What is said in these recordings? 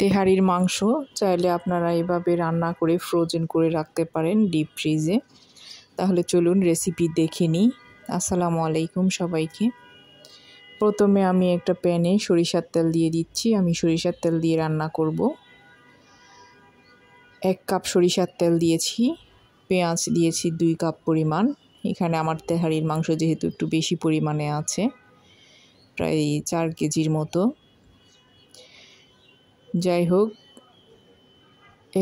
তেহারির মাংস চাইলে আপনারা এভাবে রান্না করে ফ্রোজেন করে রাখতে পারেন ডিপ ফ্রিজে। তাহলে চলুন রেসিপি দেখে নিই। আসসালামু আলাইকুম সবাইকে। প্রথমে আমি একটা প্যানে সরিষার তেল দিয়ে দিচ্ছি। আমি সরিষার তেল দিয়ে রান্না করব। 1 কাপ সরিষার তেল দিয়েছি। পেঁয়াজ দিয়েছি 2 কাপ পরিমাণ। এখানে আমার তেহারির মাংস যেহেতু একটু বেশি পরিমাণে আছে, প্রায় 4 কেজির মতো। যাই হোক,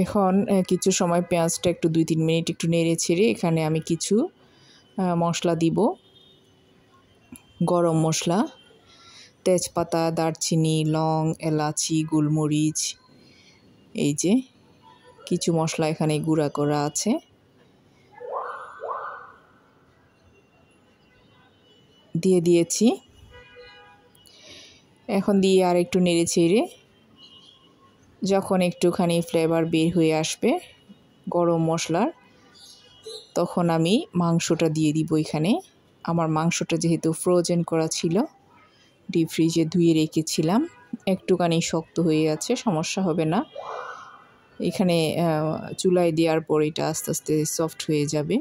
এখন কিছু সময় পেঁয়াজটা একটু 2-3 মিনিট একটু নেড়ে ছেড়ে এখানে আমি কিছু মশলা দিব। গরম মশলা, তেজপাতা, দারচিনি, লং, এলাচি, গোলমরিচ, এই যে কিছু মশলা এখানে গুঁড়া করা আছে। দিয়ে দিয়েছি। এখন দিয়ে আর একটু নেড়ে ছেড়ে যখন একটুখানি ফ্লেভার বের হয়ে আসবে গরম মশলার, তখন আমি মাংসটা দিয়ে দিব এখানে। আমার মাংসটা যেহেতু ফ্রোজেন করা ছিল, ডিপ ফ্রিজে ধুয়ে রেখেছিলাম, একটুখানি শক্ত হয়ে আছে, সমস্যা হবে না। এখানে চুলায় দেওয়ার পর এটা আস্তে আস্তে সফট হয়ে যাবে।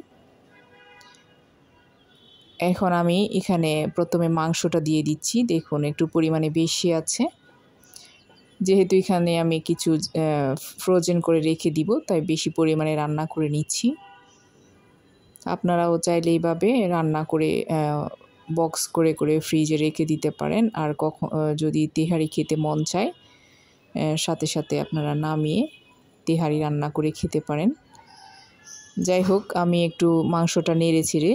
এখন আমি এখানে প্রথমে মাংসটা দিয়ে দিচ্ছি। দেখুন একটু পরিমাণে বেশি আছে, যেহেতু এখানে আমি কিছু ফ্রোজেন করে রেখে দিব, তাই বেশি পরিমাণে রান্না করে নিচ্ছি। আপনারাও চাইলে এইভাবে রান্না করে বক্স করে করে ফ্রিজে রেখে দিতে পারেন। আর যদি তেহারি খেতে মন চায়, সাথে সাথে আপনারা নামিয়ে তেহারি রান্না করে খেতে পারেন। যাই হোক, আমি একটু মাংসটা নেড়ে ছেড়ে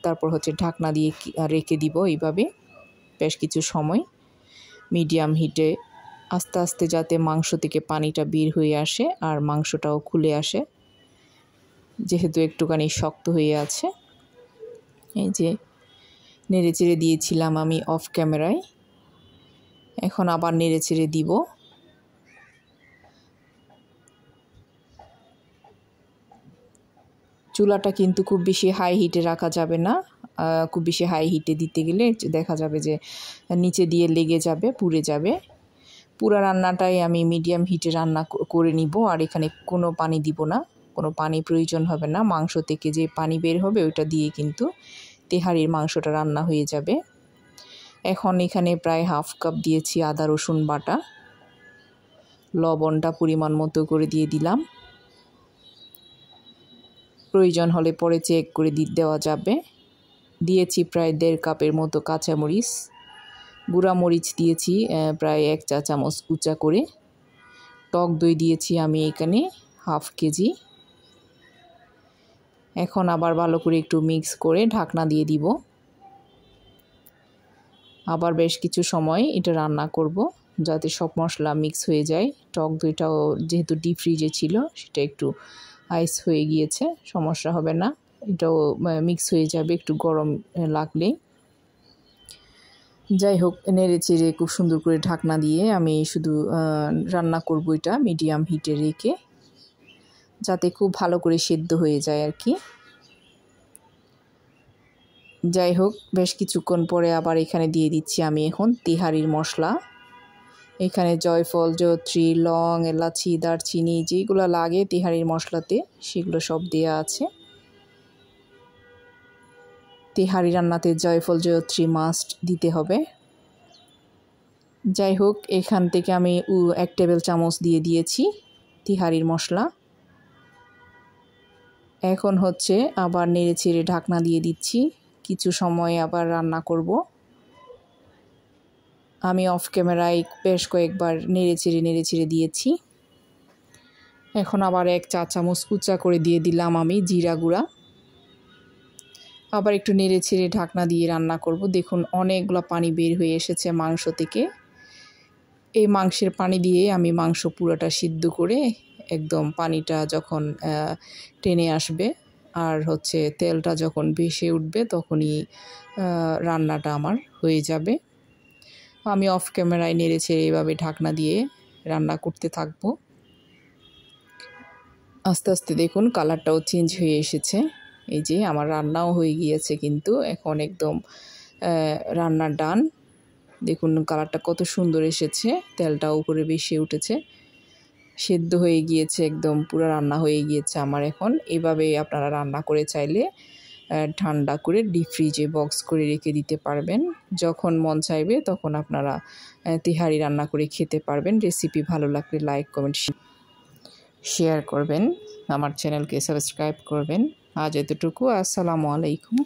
তারপর ঢাকনা দিয়ে রেখে দিব এইভাবে বেশ কিছু সময় মিডিয়াম হিটে, আস্তে আস্তে যাতে মাংস থেকে পানিটা বের হয়ে আসে আর মাংসটাও খুলে আসে, যেহেতু একটুখানি শক্ত হয়ে আছে। এই যে নেড়ে চেড়ে দিয়েছিলাম আমি অফ ক্যামেরায়, এখন আবার নেড়ে চেড়ে দিব। চুলাটা কিন্তু খুব বেশি হাই হিটে রাখা যাবে না। খুব বেশি হাই হিটে দিতে গেলে দেখা যাবে যে নিচে দিয়ে লেগে যাবে, পুড়ে যাবে। পুরো রান্নাটাই আমি মিডিয়াম হিটে রান্না করে নিব। আর এখানে কোনো পানি দিব না, কোনো পানি প্রয়োজন হবে না। মাংস থেকে যে পানি বের হবে ওইটা দিয়ে কিন্তু তেহারির মাংসটা রান্না হয়ে যাবে। এখন এখানে প্রায় 1/2 কাপ দিয়েছি আদা রসুন বাটা। লবণটা পরিমাণ মতো করে দিয়ে দিলাম, প্রয়োজন হলে পরে চেক করে দেওয়া যাবে। দিয়েছি প্রায় 1.5 কাপের মতো কাঁচামরিচ, গুঁড়া মরিচ দিয়েছি প্রায় 1 চা চামচ কুচা করে। টক দই দিয়েছি আমি এখানে 1/2 কেজি। এখন আবার ভালো করে একটু মিক্স করে ঢাকনা দিয়ে দিব। আবার বেশ কিছু সময় এটা রান্না করব যাতে সব মশলা মিক্স হয়ে যায়। টক দইটাও যেহেতু ডিপ ফ্রিজে ছিল, সেটা একটু আইস হয়ে গিয়েছে, সমস্যা হবে না, এটাও মিক্স হয়ে যাবে একটু গরম লাগলেই। যাই হোক, নেড়ে চেড়ে খুব সুন্দর করে ঢাকনা দিয়ে আমি শুধু রান্না করব এটা মিডিয়াম হিটে রেখে, যাতে খুব ভালো করে সেদ্ধ হয়ে যায় আর কি। যাই হোক, বেশ কিছুক্ষণ পরে আবার এখানে দিয়ে দিচ্ছি আমি এখন তেহারির মশলা। এখানে জয়ফল, জয়ত্রী, লং, এলাচি, দারচিনি যেগুলো লাগে তেহারির মশলাতে সেগুলো সব দেয়া আছে। তেহারি রান্নাতে জয়ফল, জয়ত্রী মাস্ট দিতে হবে। যাই হোক, এখান থেকে আমি 1 টেবিল চামচ দিয়ে দিয়েছি তেহারির মশলা। এখন আবার নেড়ে চেড়ে ঢাকনা দিয়ে দিচ্ছি, কিছু সময় আবার রান্না করব। আমি অফ ক্যামেরায় বেশ কয়েকবার নেড়ে চেড়ে দিয়েছি। এখন আবার 1 চা চামচ কুচা করে দিয়ে দিলাম আমি জিরা গুঁড়া। আবার একটু নেড়ে চেড়ে ঢাকনা দিয়ে রান্না করব। দেখুন অনেকগুলো পানি বের হয়ে এসেছে মাংস থেকে। এই মাংসের পানি দিয়ে আমি মাংস পুরোটা সিদ্ধ করে একদম পানিটা যখন টেনে আসবে আর তেলটা যখন ভেসে উঠবে, তখনই রান্নাটা আমার হয়ে যাবে। আমি অফ ক্যামেরায় নেড়ে ছেড়ে এভাবে ঢাকনা দিয়ে রান্না করতে থাকবো। আস্তে আস্তে দেখুন কালারটাও চেঞ্জ হয়ে এসেছে। এই যে আমার রান্নাও হয়ে গিয়েছে, কিন্তু এখন একদম রান্না ডান। দেখুন কালারটা কত সুন্দর এসেছে, তেলটা উপরে ভেসে উঠেছে। সেদ্ধ হয়ে গিয়েছে, একদম পুরো রান্না হয়ে গিয়েছে আমার এখন। এভাবে আপনারা রান্না করে চাইলে ঠান্ডা করে ডিপ ফ্রিজে বক্স করে রেখে দিতে পারবেন। যখন মন চাইবে তখন আপনারা তেহারি রান্না করে খেতে পারবেন। রেসিপি ভালো লাগলে লাইক, কমেন্ট, শেয়ার করবেন। আমার চ্যানেলকে সাবস্ক্রাইব করবেন। আজ এতটুকু। আসসালামু আলাইকুম।